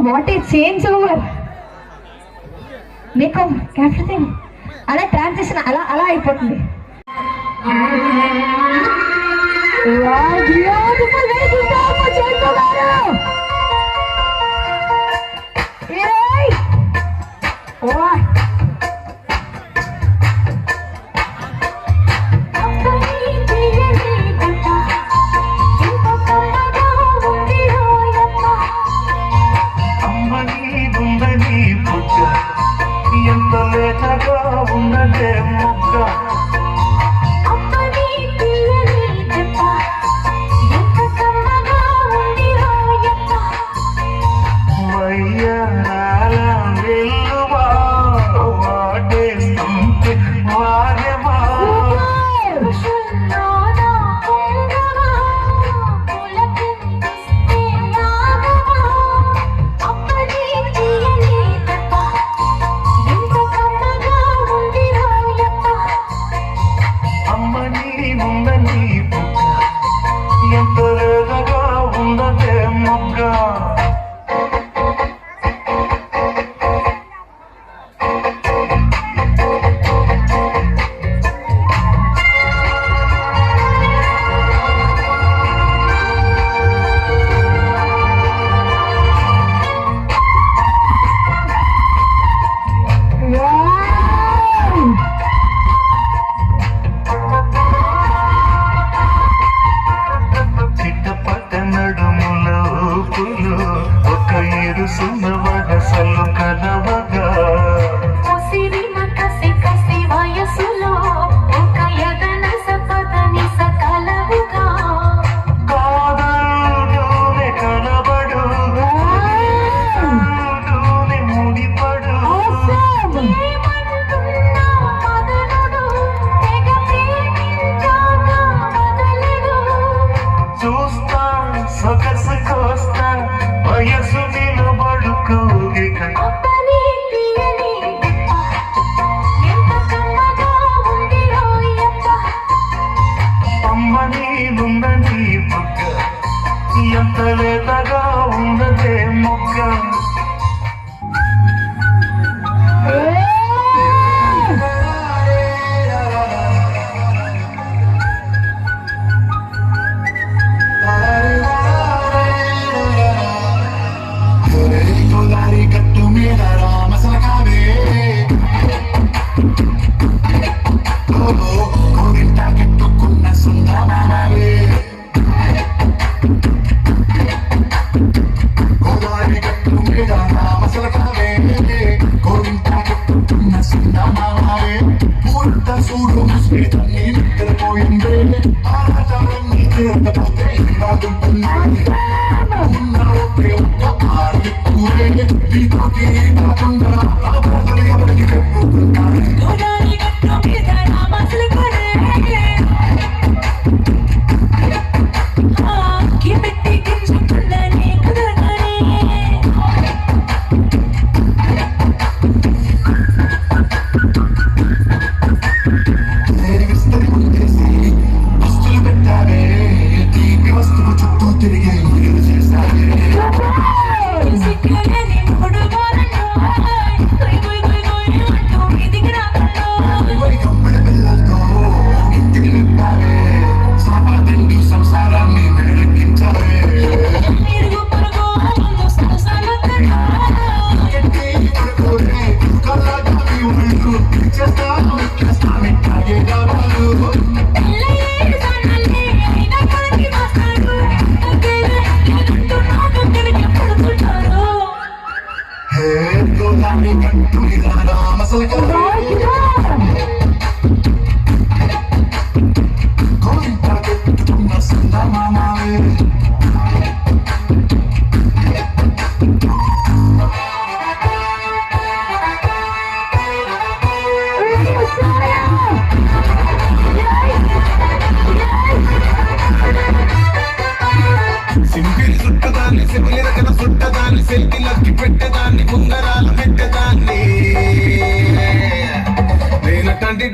What is change over మీకు everything అలా transition అలా అలా అయిపోతుంది.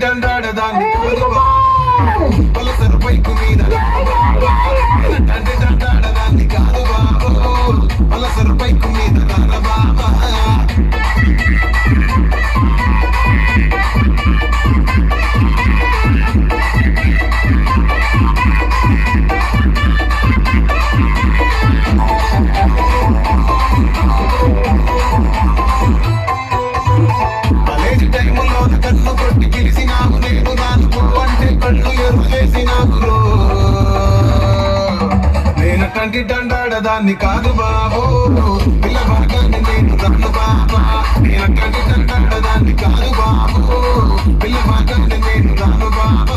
దండాడదాన్ని పలసర పైకు మీద కంటి తండాడదాన్ని కాదు బాబు పిల్ల భాగాన్ని నేను రాను బాబా నేను కంటి తండాడదాన్ని కాదు బాబు పిల్ల భాగాన్ని నేను రాను బాబా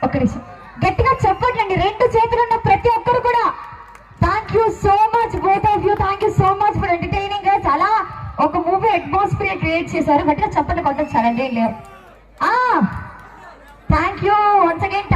ఒక నిమిషం గట్టిగా చెప్పండి, రెండు చేతులు ఉన్న ప్రతి ఒక్కరు కూడా. Thank you so much both of you, thank you so much for entertaining గా. చాలా ఒక మూవీ అట్మాస్ఫియర్ క్రియేట్ చేశారు. గట్టిగా చెప్పండి కొంచెం ఛాలెంజ్ లేవు. Thank you once again.